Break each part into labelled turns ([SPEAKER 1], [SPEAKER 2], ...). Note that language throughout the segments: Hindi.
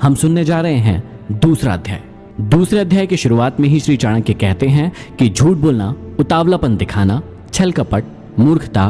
[SPEAKER 1] हम सुनने जा रहे हैं दूसरा अध्याय। दूसरे अध्याय की शुरुआत में ही श्री चाणक्य कहते हैं कि झूठ बोलना, उतावलापन दिखाना, छल कपट, मूर्खता,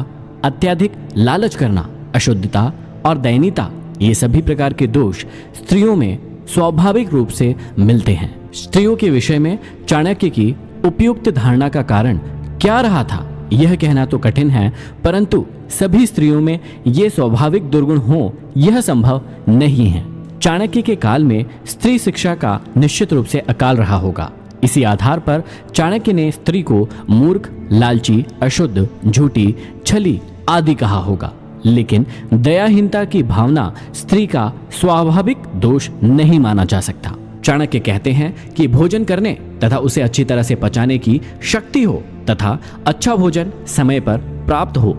[SPEAKER 1] अत्यधिक लालच करना, अशुद्धता और दयनीयता, ये सभी प्रकार के दोष स्त्रियों में स्वाभाविक रूप से मिलते हैं। स्त्रियों के विषय में चाणक्य की उपयुक्त धारणा का कारण क्या रहा था यह कहना तो कठिन है, परंतु सभी स्त्रियों में ये स्वाभाविक दुर्गुण हो यह संभव नहीं है। चाणक्य के काल में स्त्री शिक्षा का निश्चित रूप से अकाल रहा होगा। इसी आधार पर चाणक्य ने स्त्री को मूर्ख, लालची, अशुद्ध, झूठी, छली आदि कहा होगा। लेकिन दयाहीनता की भावना स्त्री का स्वाभाविक दोष नहीं माना जा सकता। चाणक्य कहते हैं कि भोजन करने तथा उसे अच्छी तरह से पचाने की शक्ति हो तथा अच्छा भोजन समय पर प्राप्त हो,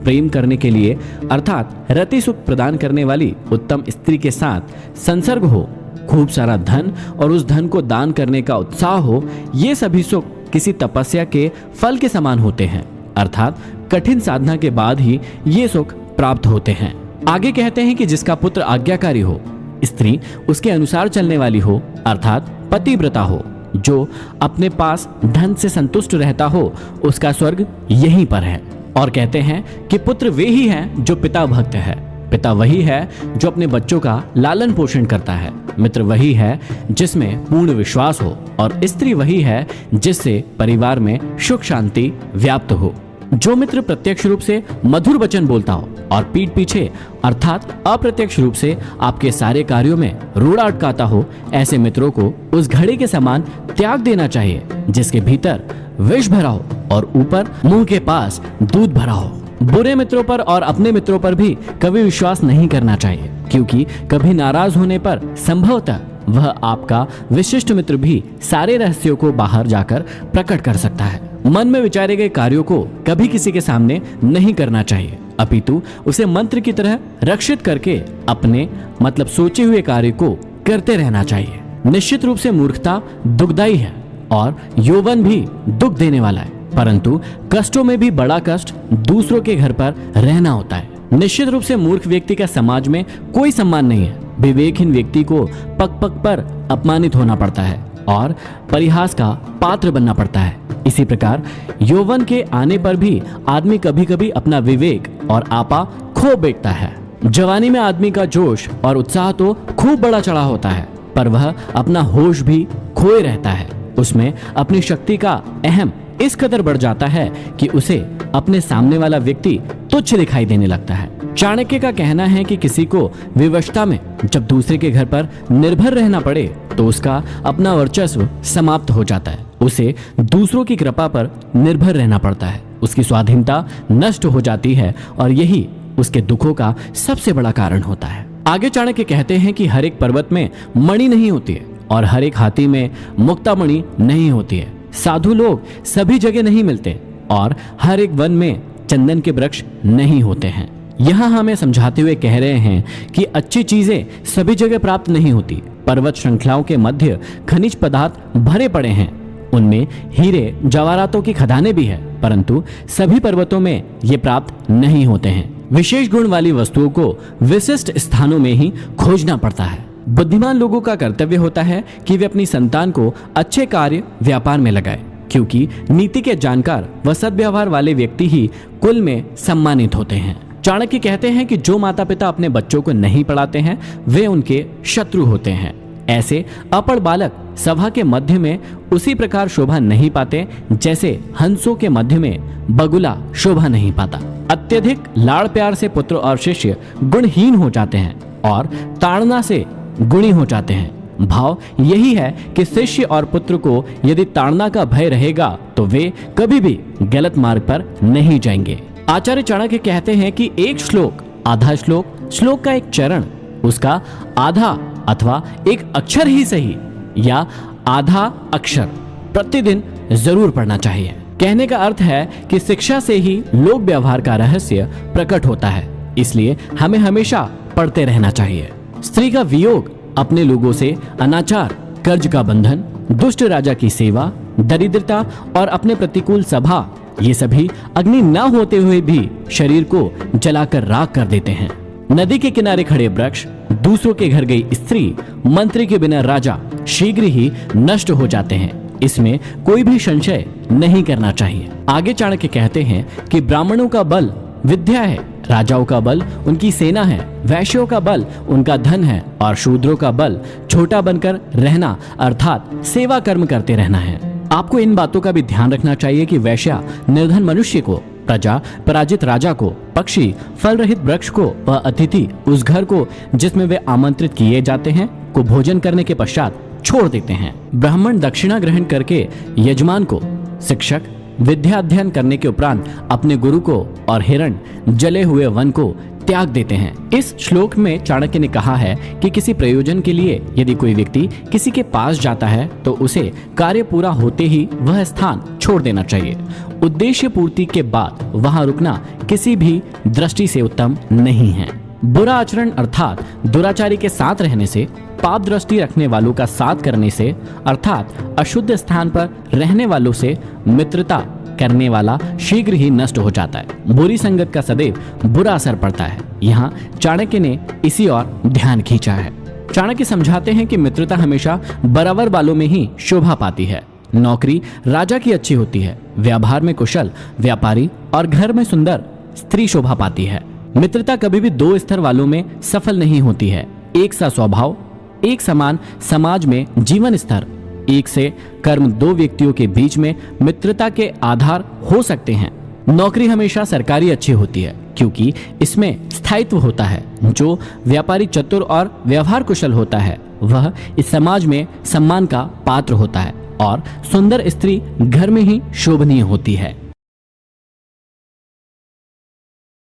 [SPEAKER 1] प्रेम करने के लिए अर्थात रति सुख प्रदान करने वाली उत्तम स्त्री के साथ संसर्ग हो, खूब सारा धन और उस धन को दान करने का उत्साह हो, ये सभी सुख किसी तपस्या के फल के समान होते हैं, अर्थात कठिन साधना के बाद ही ये सुख प्राप्त होते हैं। आगे कहते हैं कि जिसका पुत्र आज्ञाकारी हो, स्त्री उसके अनुसार चलने वाली हो, अर्थात पतिव्रता हो, जो अपने पास धन से संतुष्ट रहता हो, उसका स्वर्ग यहीं पर है। और कहते हैं कि पुत्र वे ही हैं जो पिता भक्त है, पिता वही है जो अपने बच्चों का लालन पोषण करता है, मित्र वही है जिसमें पूर्ण विश्वास हो, और स्त्री वही है जिससे परिवार में सुख शांति व्याप्त हो। जो मित्र प्रत्यक्ष रूप से मधुर वचन बोलता हो और पीठ पीछे अर्थात अप्रत्यक्ष रूप से आपके सारे कार्यों में रोड़ा अटकाता हो, ऐसे मित्रों को उस घड़े के समान त्याग देना चाहिए जिसके भीतर विष भरा हो और ऊपर मुंह के पास दूध भरा हो। बुरे मित्रों पर और अपने मित्रों पर भी कभी विश्वास नहीं करना चाहिए, क्योंकि कभी नाराज होने पर संभवतः वह आपका विशिष्ट मित्र भी सारे रहस्यों को बाहर जाकर प्रकट कर सकता है। मन में विचारे गए कार्यों को कभी किसी के सामने नहीं करना चाहिए, अपितु उसे मंत्र की तरह रक्षित करके अपने मतलब सोचे हुए कार्य को करते रहना चाहिए। निश्चित रूप से मूर्खता दुखदायी है और यौवन भी दुख देने वाला है, परंतु कष्टों में भी बड़ा कष्ट दूसरों के घर पर रहना होता है। निश्चित रूप से मूर्ख व्यक्ति का समाज में कोई सम्मान नहीं है। विवेकहीन व्यक्ति को पग पग पर अपमानित होना पड़ता है और परिहास का पात्र बनना पड़ता है। इसी प्रकार यौवन के आने पर भी आदमी कभी कभी अपना विवेक और आपा खो बैठता है। जवानी में आदमी का जोश और उत्साह तो खूब बड़ा चढ़ा होता है, पर वह अपना होश भी खोए रहता है। उसमें अपनी शक्ति का अहम इस कदर बढ़ जाता है कि उसे अपने सामने वाला व्यक्ति तुच्छ दिखाई देने लगता है। चाणक्य का कहना है कि किसी को विवशता में जब दूसरे के घर पर निर्भर रहना पड़े तो उसका अपना वर्चस्व समाप्त हो जाता है। उसे दूसरों की कृपा पर निर्भर रहना पड़ता है, उसकी स्वाधीनता नष्ट हो जाती है और यही उसके दुखों का सबसे बड़ा कारण होता है। आगे चाणक्य कहते हैं कि हर एक पर्वत में मणि नहीं होती है और हर एक हाथी में मुक्तामणि नहीं होती है। साधु लोग सभी जगह नहीं मिलते और हर एक वन में चंदन के वृक्ष नहीं होते हैं। यहाँ हमें समझाते हुए कह रहे हैं कि अच्छी चीजें सभी जगह प्राप्त नहीं होती। पर्वत श्रृंखलाओं के मध्य खनिज पदार्थ भरे पड़े हैं, उनमें हीरे जवाहरातों की खदानें भी है, परंतु सभी पर्वतों में ये प्राप्त नहीं होते हैं। विशेष गुण वाली वस्तुओं को विशिष्ट स्थानों में ही खोजना पड़ता है। बुद्धिमान लोगों का कर्तव्य होता है कि वे अपनी संतान को अच्छे कार्य व्यापार में लगाए, क्योंकि नीति के जानकार व सद्व्यवहार वाले व्यक्ति ही कुल में सम्मानित होते हैं। चाणक्य कहते हैं कि जो माता पिता अपने बच्चों को नहीं पढ़ाते हैं वे उनके शत्रु होते हैं। ऐसे अपढ़ बालक सभा के मध्य में उसी प्रकार शोभा नहीं पाते जैसे हंसों के मध्य में बगुला शोभा नहीं पाता। अत्यधिक लाड़ प्यार से पुत्र और शिष्य गुणहीन हो जाते हैं और ताड़ना से गुणी हो जाते हैं। भाव यही है कि शिष्य और पुत्र को यदि ताड़ना का भय रहेगा तो वे कभी भी गलत मार्ग पर नहीं जाएंगे। आचार्य चाणक्य कहते हैं कि एक श्लोक आधा श्लोक, श्लोक का एक चरण उसका आधा अथवा एक अक्षर ही सही या आधा अक्षर प्रतिदिन जरूर पढ़ना चाहिए। कहने का अर्थ है कि शिक्षा से ही लोक व्यवहार का रहस्य प्रकट होता है, इसलिए हमें हमेशा पढ़ते रहना चाहिए। स्त्री का वियोग अपने लोगों से अनाचार, कर्ज का बंधन, दुष्ट राजा की सेवा, दरिद्रता और अपने प्रतिकूल सभा, ये सभी अग्नि न होते हुए भी शरीर को जलाकर राख कर देते हैं। नदी के किनारे खड़े वृक्ष, दूसरों के घर गई स्त्री, मंत्री के बिना राजा शीघ्र ही नष्ट हो जाते हैं। इसमें कोई भी संशय नहीं करना चाहिए। आगे चाणक्य कहते हैं कि ब्राह्मणों का बल विद्या है, राजाओं का बल उनकी सेना है, वैश्यों का बल उनका धन है और शूद्रों का बल छोटा बनकर रहना अर्थात सेवा कर्म करते रहना है। आपको इन बातों का भी ध्यान रखना चाहिए कि वैश्या निर्धन मनुष्य को, प्रजा पराजित राजा को, पक्षी फल रहित वृक्ष को व अतिथि उस घर को जिसमें वे आमंत्रित किए जाते हैं को भोजन करने के पश्चात छोड़ देते हैं। ब्राह्मण दक्षिणा ग्रहण करके यजमान को, शिक्षक विद्या अध्ययन करने के उपरांत अपने गुरु को और हिरण जले हुए वन को त्याग देते हैं। इस श्लोक में चाणक्य ने कहा है कि किसी प्रयोजन के लिए यदि कोई व्यक्ति किसी के पास जाता है तो उसे कार्य पूरा होते ही वह स्थान छोड़ देना चाहिए। उद्देश्य पूर्ति के बाद वहां रुकना किसी भी दृष्टि से उत्तम नहीं है। बुरा आचरण अर्थात दुराचारी के साथ रहने से, पाप दृष्टि रखने वालों का साथ करने से अर्थात अशुद्ध स्थान पर रहने वालों से मित्रता करने वाला शीघ्र ही नष्ट हो जाता है। बुरी संगत का सदैव बुरा असर पड़ता है। यहाँ चाणक्य ने इसी ओर ध्यान खींचा है। चाणक्य समझाते हैं कि मित्रता हमेशा बराबर वालों में ही शोभा पाती है। नौकरी राजा की अच्छी होती है, व्यापार में कुशल व्यापारी और घर में सुंदर स्त्री शोभा पाती है। मित्रता कभी भी दो स्तर वालों में सफल नहीं होती है। एक सा स्वभाव, एक समान समाज में जीवन स्तर, एक से कर्म दो व्यक्तियों के बीच में मित्रता के आधार हो सकते हैं। नौकरी हमेशा सरकारी अच्छी होती है क्योंकि इसमें स्थायित्व होता है। जो व्यापारी चतुर और व्यवहार कुशल होता है वह इस समाज में सम्मान का पात्र होता है और सुंदर स्त्री घर में ही शोभनीय होती है।